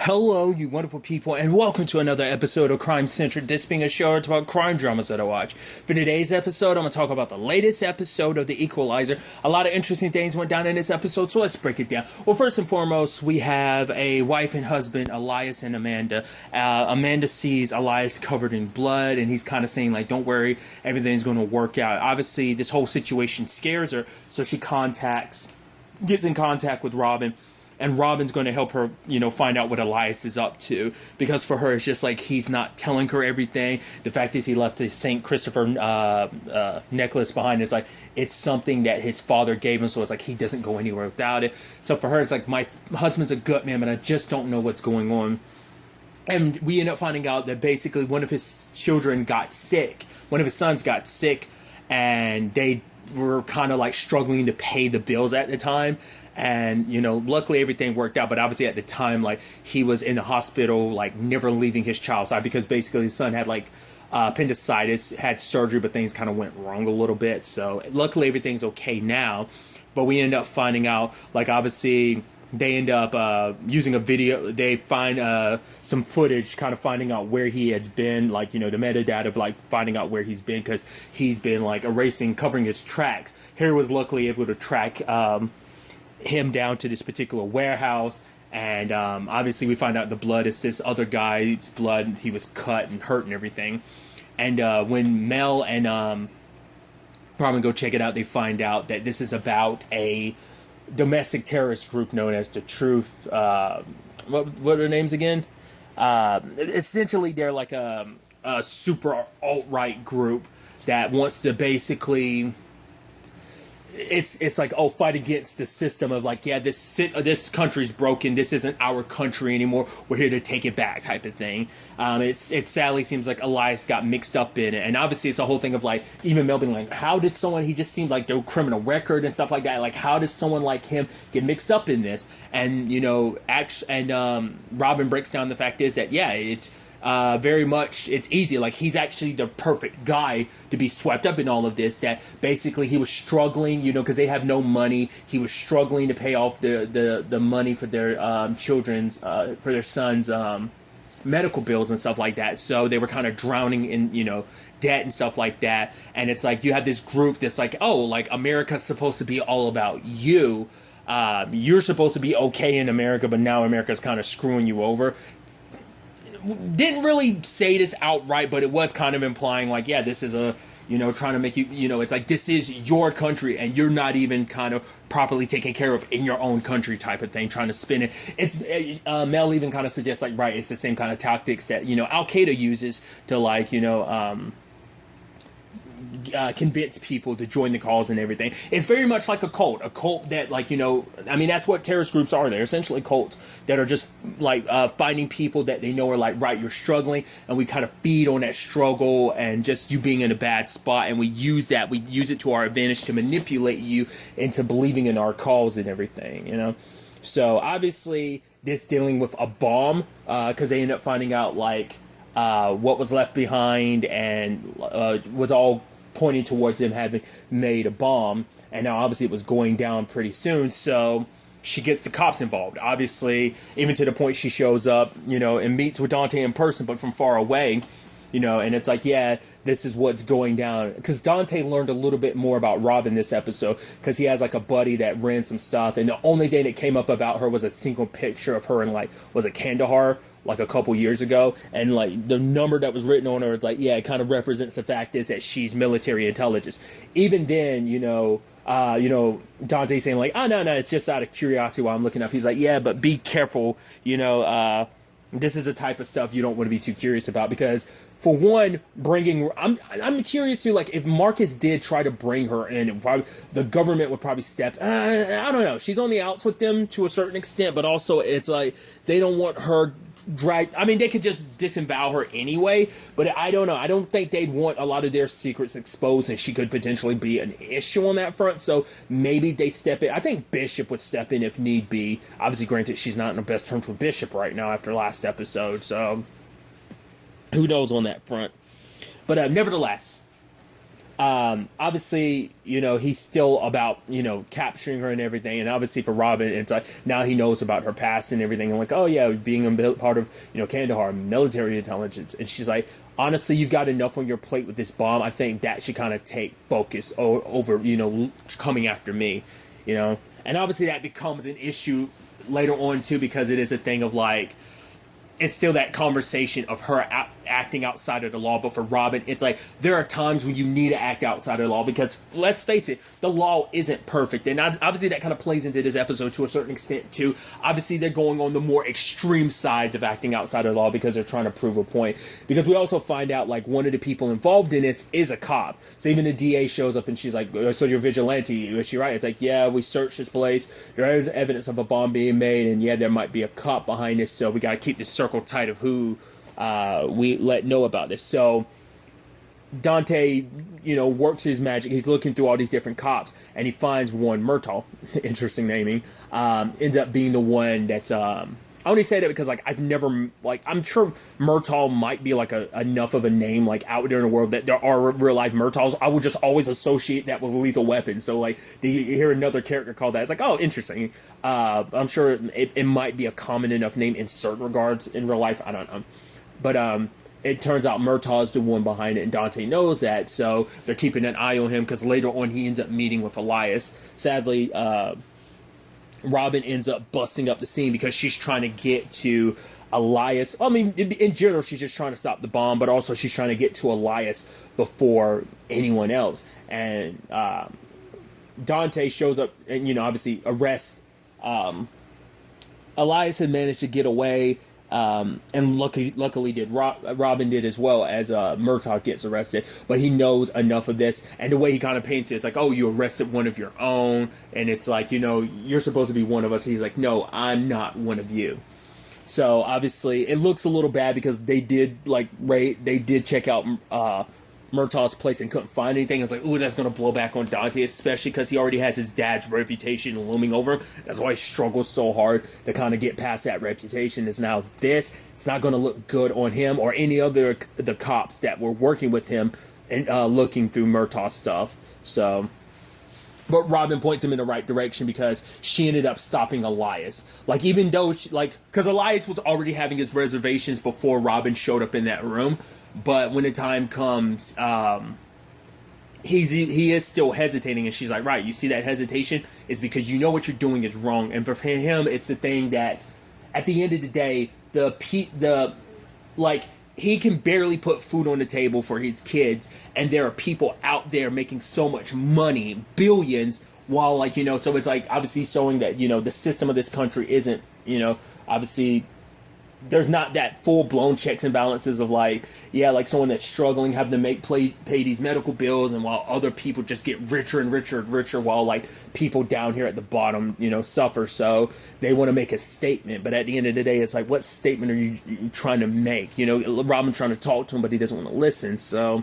Hello, you wonderful people, and welcome to another episode of Crime Centric. This being a show about crime dramas that I watch. For today's episode, I'm going to talk about the latest episode of The Equalizer. A lot of interesting things went down in this episode, so let's break it down. Well, first and foremost, we have a wife and husband, Elias and Amanda. Amanda sees Elias covered in blood, and he's kind of saying, like, don't worry, everything's going to work out. Obviously, this whole situation scares her, so she gets in contact with Robin. And Robin's going to help her, find out what Elias is up to. Because for her, it's just like he's not telling her everything. The fact is he left the St. Christopher necklace behind. It's like, it's something that his father gave him. So it's like he doesn't go anywhere without it. So for her, it's like, my husband's a good man, but I just don't know what's going on. And we end up finding out that basically one of his children got sick. One of his sons got sick. And they were kind of like struggling to pay the bills at the time. And, luckily everything worked out. But obviously at the time, like, he was in the hospital, like, never leaving his child's side. Because basically his son had, like, appendicitis, had surgery, but things kind of went wrong a little bit. So luckily everything's okay now. But we end up finding out, like, obviously they end up using a video. They find some footage, kind of finding out where he has been. Like, the metadata of, like, finding out where he's been. Because he's been, like, covering his tracks. Harry was luckily able to track him down to this particular warehouse, and obviously we find out the blood is this other guy's blood. He was cut and hurt and everything. And when Mel and Robin go check it out, they find out that this is about a domestic terrorist group known as the Truth. What are their names again? Essentially, they're like a super alt-right group that wants to basically. It's like, fight against the system of, like, yeah, this country's broken. This isn't our country anymore. We're here to take it back, type of thing. It sadly seems like Elias got mixed up in it, and obviously it's a whole thing of, like, even Mel being like, how did someone? He just seemed like no criminal record and stuff like that. Like, how does someone like him get mixed up in this? And Robin breaks down the fact is that it's. Very much, it's easy. Like, he's actually the perfect guy to be swept up in all of this. That basically he was struggling, because they have no money. He was struggling to pay off the money for their children's, for their sons' medical bills and stuff like that. So they were kind of drowning in, debt and stuff like that. And it's like you have this group that's like, like, America's supposed to be all about you. You're supposed to be okay in America, but now America's kind of screwing you over. Didn't really say this outright, but it was kind of implying, like, yeah, this is trying to make you, it's like, this is your country and you're not even kind of properly taken care of in your own country, type of thing, trying to spin it. It's Mel even kind of suggests, like, right, it's the same kind of tactics that Al-Qaeda uses to, like, convince people to join the cause and everything. It's very much like a cult that, like, that's what terrorist groups are. They're essentially cults that are just like finding people that they know are like, right, you're struggling, and we kind of feed on that struggle and just you being in a bad spot, and we use it to our advantage to manipulate you into believing in our cause and everything, So obviously this dealing with a bomb, because they end up finding out, like, what was left behind and was all pointing towards them having made a bomb, and now obviously it was going down pretty soon, so she gets the cops involved, obviously, even to the point she shows up, and meets with Dante in person, but from far away, and it's like, yeah, this is what's going down, because Dante learned a little bit more about Robin this episode, because he has, like, a buddy that ran some stuff, and the only thing that came up about her was a single picture of her in, like, was it Kandahar, like, a couple years ago, and, like, the number that was written on her, it's like, yeah, it kind of represents the fact is that she's military intelligence. Even then, Dante saying, like, oh, no, it's just out of curiosity while I'm looking up. He's like, yeah, but be careful, this is the type of stuff you don't want to be too curious about, because for one, I'm curious to, like, if Marcus did try to bring her in, the government would probably step. I don't know. She's on the outs with them to a certain extent, but also it's like they don't want her dragged. I mean, they could just disavow her anyway, but I don't know. I don't think they'd want a lot of their secrets exposed, and she could potentially be an issue on that front. So maybe they step in. I think Bishop would step in if need be. Obviously, granted, she's not in the best terms with Bishop right now after last episode, so who knows on that front. But nevertheless, Obviously, he's still about, capturing her and everything. And obviously for Robin, it's like now he knows about her past and everything. And like, oh yeah, being a part of, Kandahar, military intelligence. And she's like, honestly, you've got enough on your plate with this bomb. I think that should kind of take focus over, coming after me, And obviously that becomes an issue later on too, because it is a thing of like, it's still that conversation of her acting outside of the law. But for Robin, it's like there are times when you need to act outside of the law because, let's face it, the law isn't perfect. And obviously that kind of plays into this episode to a certain extent too. Obviously they're going on the more extreme sides of acting outside of the law because they're trying to prove a point. Because we also find out like one of the people involved in this is a cop. So even the DA shows up and she's like, so you're a vigilante, is she right? It's like, yeah, we searched this place. There is evidence of a bomb being made. And yeah, there might be a cop behind this. So we got to keep this circle tight of who we let know about this. So Dante, works his magic. He's looking through all these different cops, and he finds one, Murtaugh, interesting naming, ends up being the one that's, I only say that because, like, I've never, like, I'm sure Murtaugh might be, like, enough of a name, like, out there in the world that there are real-life Murtaughs. I would just always associate that with Lethal Weapon. So, like, to hear another character called that, it's like, oh, interesting. I'm sure it might be a common enough name in certain regards in real life. I don't know. But, it turns out Murtaugh is the one behind it, and Dante knows that, so they're keeping an eye on him, because later on he ends up meeting with Elias. Sadly, Robin ends up busting up the scene because she's trying to get to Elias. I mean, in general, she's just trying to stop the bomb, but also she's trying to get to Elias before anyone else. And Dante shows up and, obviously arrests. Elias had managed to get away. And luckily did Robin did as well as Murtaugh gets arrested, but he knows enough of this, and the way he kind of paints it, it's like, oh, you arrested one of your own, and it's like, you're supposed to be one of us. He's like, no, I'm not one of you. So obviously it looks a little bad because they did check out Murtaugh's place and couldn't find anything. It's like, ooh, that's going to blow back on Dante, especially because he already has his dad's reputation looming over him. That's why he struggles so hard to kind of get past that reputation. Is now it's not going to look good on him or any other the cops that were working with him and looking through Murtaugh's stuff. So, but Robin points him in the right direction because she ended up stopping Elias. Like, even though because Elias was already having his reservations before Robin showed up in that room. But when the time comes, he is still hesitating, and she's like, right, you see that hesitation is because you know what you're doing is wrong. And for him, it's the thing that at the end of the day, he can barely put food on the table for his kids, and there are people out there making so much money, billions, while so it's like obviously showing that the system of this country isn't obviously. There's not that full-blown checks and balances of someone that's struggling having to pay these medical bills, and while other people just get richer and richer and richer while people down here at the bottom suffer. So they want to make a statement, but at the end of the day, it's like, what statement are you trying to make? Robin's trying to talk to him, but he doesn't want to listen. So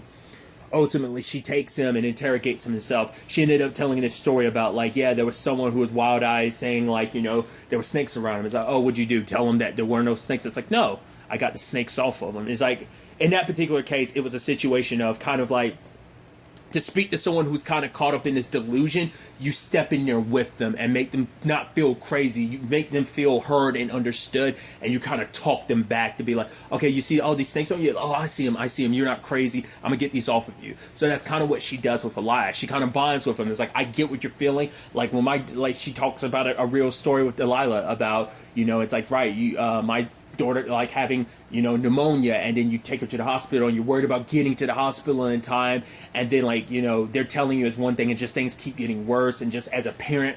ultimately she takes him and interrogates him herself. She ended up telling this story about there was someone who was wild-eyed saying there were snakes around him. It's like, oh, what'd you do? Tell him that there were no snakes? It's like, no, I got the snakes off of him. It's like, in that particular case, it was a situation of kind of to speak to someone who's kind of caught up in this delusion, you step in there with them and make them not feel crazy. You make them feel heard and understood, and you kind of talk them back to be like, okay, you see all these snakes on you? Oh, I see them. You're not crazy. I'm going to get these off of you. So that's kind of what she does with Elias. She kind of bonds with him. It's like, I get what you're feeling. Like when she talks about a real story with Delilah about, it's like, right, my daughter having pneumonia, and then you take her to the hospital and you're worried about getting to the hospital in time, and then they're telling you it's one thing and just things keep getting worse, and just as a parent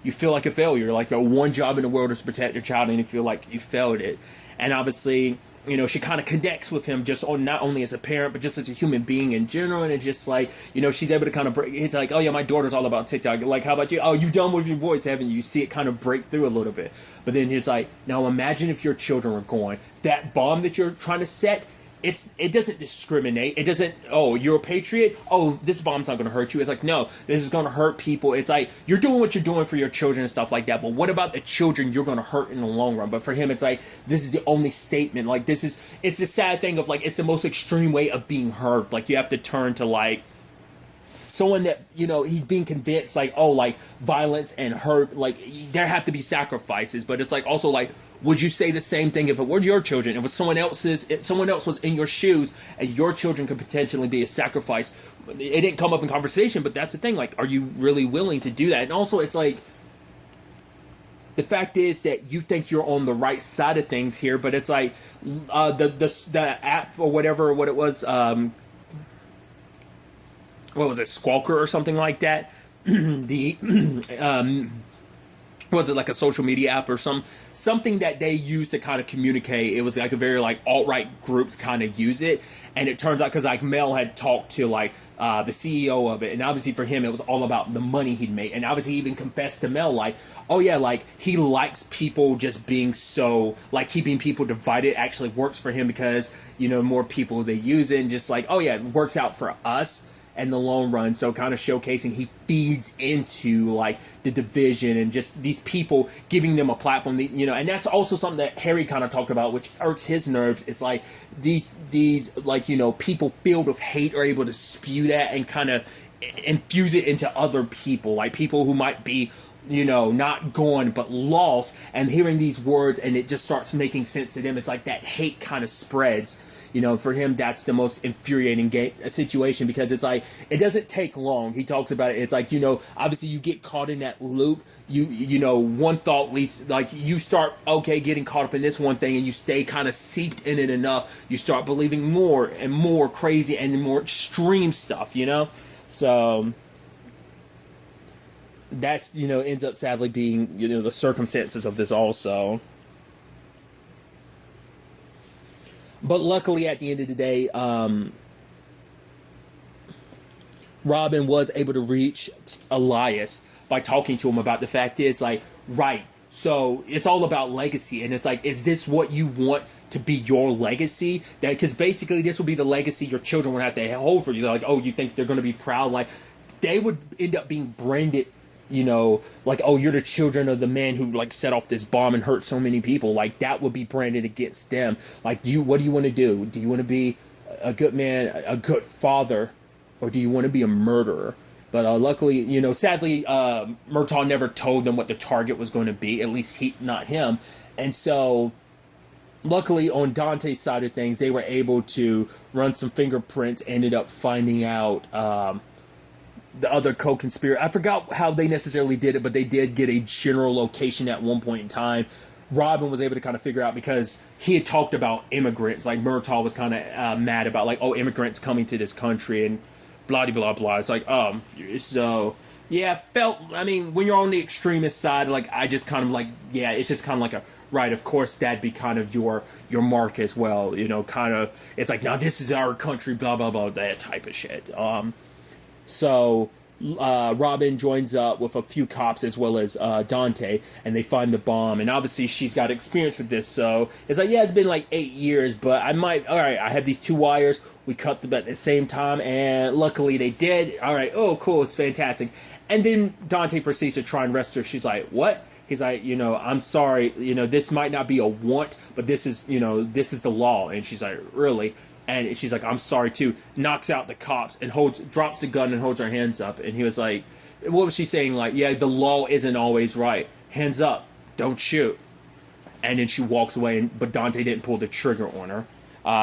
you feel like a failure, your one job in the world is to protect your child and you feel like you failed it. And obviously she kind of connects with him just on not only as a parent but just as a human being in general, and it's just she's able to kind of break. It's like, oh yeah, my daughter's all about TikTok. Like, how about you? Oh, you've done with your voice, haven't you? You see it kind of break through a little bit. But then he's like, now imagine if your children were going, that bomb that you're trying to set, it doesn't discriminate. It doesn't, oh, you're a patriot? Oh, this bomb's not going to hurt you. It's like, no, this is going to hurt people. It's like, you're doing what you're doing for your children and stuff like that, but what about the children you're going to hurt in the long run? But for him, it's like, this is the only statement. It's a sad thing of it's the most extreme way of being heard. You have to turn to someone that, you know, he's being convinced, like, oh, like, violence and hurt, like, there have to be sacrifices, but it's like, also, like, would you say the same thing if it were your children? If someone else was in your shoes, and your children could potentially be a sacrifice? It didn't come up in conversation, but that's the thing, like, are you really willing to do that? And also, it's like, the fact is that you think you're on the right side of things here, but it's like, the app or whatever, what it was, what was it, Squawker or something like that? Was it like a social media app or something that they use to kind of communicate? It was like a very like alt-right groups kind of use it, and it turns out because like Mel had talked to like the CEO of it, and obviously for him it was all about the money he'd made, and obviously he even confessed to Mel like, oh yeah, like he likes people just being so like keeping people divided actually works for him because, you know, more people they use it, and just like, oh yeah, it works out for us in the long run. So kind of showcasing he feeds into like the division and just these people, giving them a platform, you know. And that's also something that Harry kind of talked about, which irks his nerves. It's like these like, you know, people filled with hate are able to spew that and kind of infuse it into other people, like people who might be, you know, not gone but lost, and hearing these words and it just starts making sense to them. It's like that hate kind of spreads. You know, for him, that's the most infuriating situation, because it's like, it doesn't take long. He talks about it. It's like, you know, obviously you get caught in that loop. You know, one thought leads, like you start, okay, getting caught up in this one thing, and you stay kind of seeped in it enough. You start believing more and more crazy and more extreme stuff, you know? So that's, you know, ends up sadly being, you know, the circumstances of this also. But luckily, at the end of the day, Robin was able to reach Elias by talking to him about the fact is, like, right, so it's all about legacy. And it's like, is this what you want to be your legacy? That because basically this will be the legacy your children would have to hold for you. They're like, oh, you think they're going to be proud? Like, they would end up being branded, you know, like, oh, you're the children of the man who, like, set off this bomb and hurt so many people. Like, that would be branded against them. Like, what do you want to do? Do you want to be a good man, a good father, or do you want to be a murderer? But luckily, you know, sadly, Murtaugh never told them what the target was going to be, at least not him. And so, luckily, on Dante's side of things, they were able to run some fingerprints, ended up finding out the other co-conspirator. I forgot how they necessarily did it, but they did get a general location at one point in time. Robin was able to kind of figure out, because he had talked about immigrants. Like, Murtaugh was kind of mad about, like, oh, immigrants coming to this country and blah, blah, blah. It's like, so, yeah, I mean, when you're on the extremist side, like, I just kind of like, yeah, it's just kind of like a, right, of course, that'd be kind of your mark as well, you know, kind of, it's like, now this is our country, blah, blah, blah, that type of shit. So Robin joins up with a few cops as well as Dante, and they find the bomb. And obviously she's got experience with this, so it's like, yeah, it's been like 8 years, but alright, I have these two wires, we cut them at the same time, and luckily they did. Alright, oh cool, it's fantastic. And then Dante proceeds to try and rescue her. She's like, what? He's like, you know, I'm sorry, you know, this might not be a want, but this is, you know, this is the law. And she's like, really? And she's like, I'm sorry too. Knocks out the cops and drops the gun and holds her hands up. And he was like, what was she saying? Like, yeah, the law isn't always right. Hands up. Don't shoot. And then she walks away. But Dante didn't pull the trigger on her.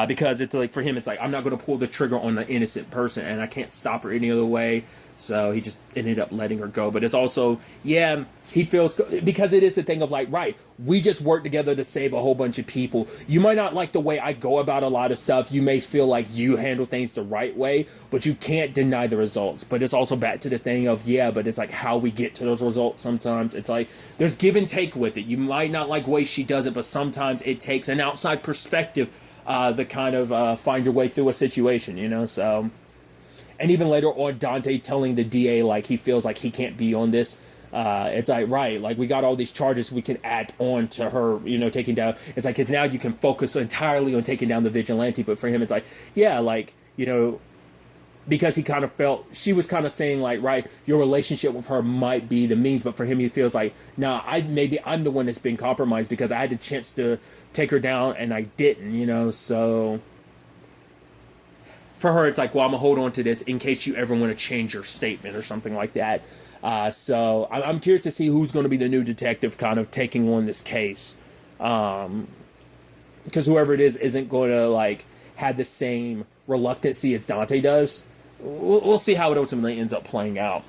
Because it's like, for him, it's like, I'm not going to pull the trigger on an innocent person. And I can't stop her any other way. So he just ended up letting her go. But it's also, yeah, he feels, because it is the thing of like, right, we just work together to save a whole bunch of people. You might not like the way I go about a lot of stuff. You may feel like you handle things the right way, but you can't deny the results. But it's also back to the thing of, yeah, but it's like how we get to those results sometimes. It's like, there's give and take with it. You might not like the way she does it, but sometimes it takes an outside perspective to kind of find your way through a situation, you know, so. And even later on, Dante telling the DA, like, he feels like he can't be on this. It's like, right, like, we got all these charges we can add on to her, you know, taking down. It's like, it's now you can focus entirely on taking down the vigilante. But for him, it's like, yeah, like, you know, because he kind of felt, she was kind of saying, like, right, your relationship with her might be the means. But for him, he feels like, nah, maybe I'm the one that's been compromised because I had the chance to take her down and I didn't, you know, so. for her, it's like, well, I'm going to hold on to this in case you ever want to change your statement or something like that. So I'm curious to see who's going to be the new detective kind of taking on this case. Because whoever it is isn't going to, like, have the same reluctancy as Dante does. We'll see how it ultimately ends up playing out.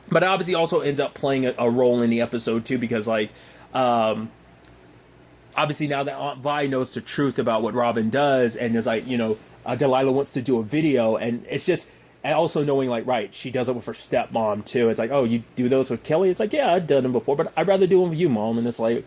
But it obviously also ends up playing a role in the episode, too, because, like, obviously now that Aunt Vi knows the truth about what Robin does, and there's, like, Delilah wants to do a video, and it's just, and also knowing, like, right, she does it with her stepmom, too. It's like, oh, you do those with Kelly? It's like, yeah, I've done them before, but I'd rather do them with you, Mom. And it's like,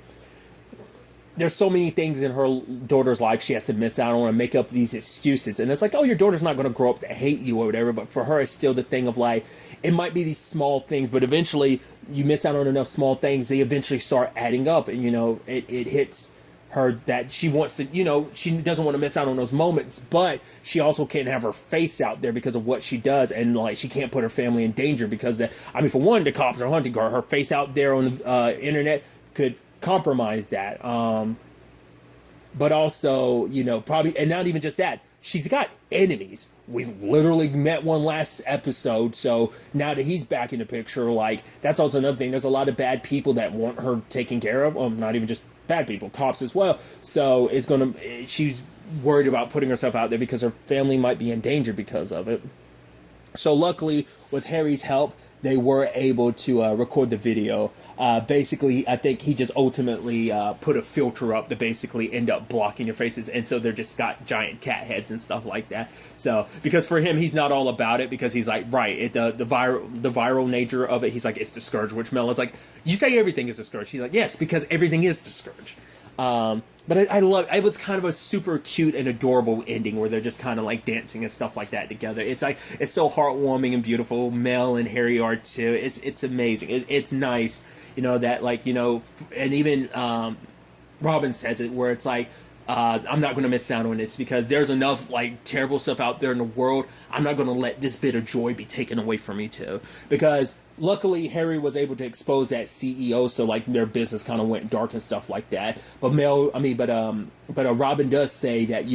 there's so many things in her daughter's life she has to miss out on and make up these excuses. And it's like, oh, your daughter's not going to grow up to hate you or whatever. But for her, it's still the thing of, like, it might be these small things, but eventually you miss out on enough small things, they eventually start adding up. And, it hits her that she wants to, she doesn't want to miss out on those moments, but she also can't have her face out there because of what she does. And, like, she can't put her family in danger because, for one, the cops are hunting her. Her face out there on the internet could compromise that. But also, probably, and not even just that, she's got enemies. We literally met one last episode, so now that he's back in the picture, like, that's also another thing. There's a lot of bad people that want her taken care of. Not even just bad people, cops as well. So she's worried about putting herself out there because her family might be in danger because of it. So luckily, with Harry's help, they were able to record the video. Basically, I think he just ultimately put a filter up to basically end up blocking your faces, and so they're just got giant cat heads and stuff like that. So, because for him, he's not all about it, because he's like, right, the viral nature of it, he's like, it's the Scourge, which Mel is like, you say everything is the Scourge. He's like, yes, because everything is the Scourge. But I love it. Was kind of a super cute and adorable ending where they're just kind of like dancing and stuff like that together. It's like, it's so heartwarming and beautiful. Mel and Harry are too. It's amazing. It's nice, that, like, and even Robin says it, where it's like, I'm not going to miss out on this because there's enough, like, terrible stuff out there in the world. I'm not going to let this bit of joy be taken away from me too. Because luckily Harry was able to expose that CEO, so, like, their business kind of went dark and stuff like that. But Robin does say that,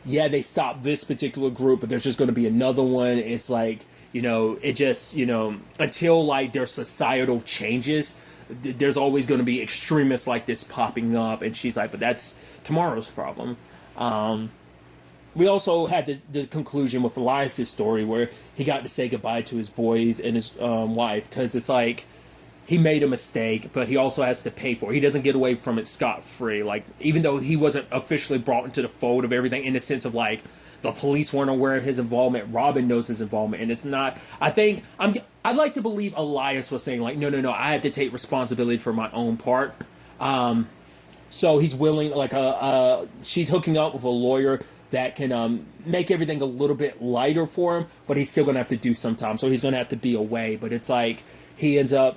yeah, they stopped this particular group, but there's just going to be another one. It's like, it just, until, like, their societal changes, there's always going to be extremists like this popping up. And she's like, but that's tomorrow's problem. We also had the conclusion with Elias' story where he got to say goodbye to his boys and his wife, because it's like, he made a mistake, but he also has to pay for it. He doesn't get away from it scot-free. Like, even though he wasn't officially brought into the fold of everything, in the sense of, like, the police weren't aware of his involvement, Robin knows his involvement, and it's not, I'd like to believe Elias was saying, like, no, I had to take responsibility for my own part. So he's willing, like, she's hooking up with a lawyer that can make everything a little bit lighter for him, but he's still going to have to do some time, so he's going to have to be away. But it's like, he ends up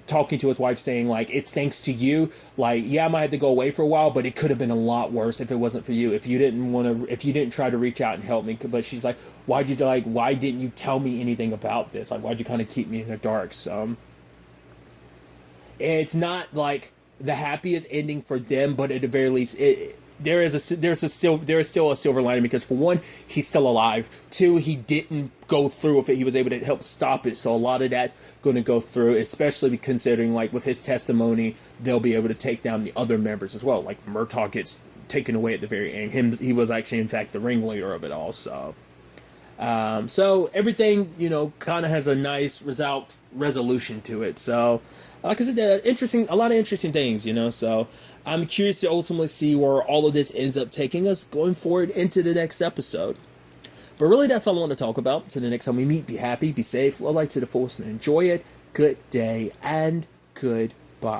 talking to his wife saying, like, it's thanks to you. Like, yeah, I might have to go away for a while, but it could have been a lot worse if it wasn't for you. If you didn't try to reach out and help me. But she's like, why didn't you tell me anything about this? Like, why'd you kind of keep me in the dark? So it's not like the happiest ending for them, but at the very least, there is still a silver lining, because for one, he's still alive. Two, he didn't go through with it. He was able to help stop it. So a lot of that's going to go through, especially considering, like, with his testimony, they'll be able to take down the other members as well. Like, Murtaugh gets taken away at the very end. He was actually, in fact, the ringleader of it all. So everything, kind of has a nice resolution to it. So, like I said, a lot of interesting things, So I'm curious to ultimately see where all of this ends up taking us going forward into the next episode. But really, that's all I want to talk about. Until the next time we meet, be happy, be safe, love life to the fullest, and enjoy it. Good day and goodbye.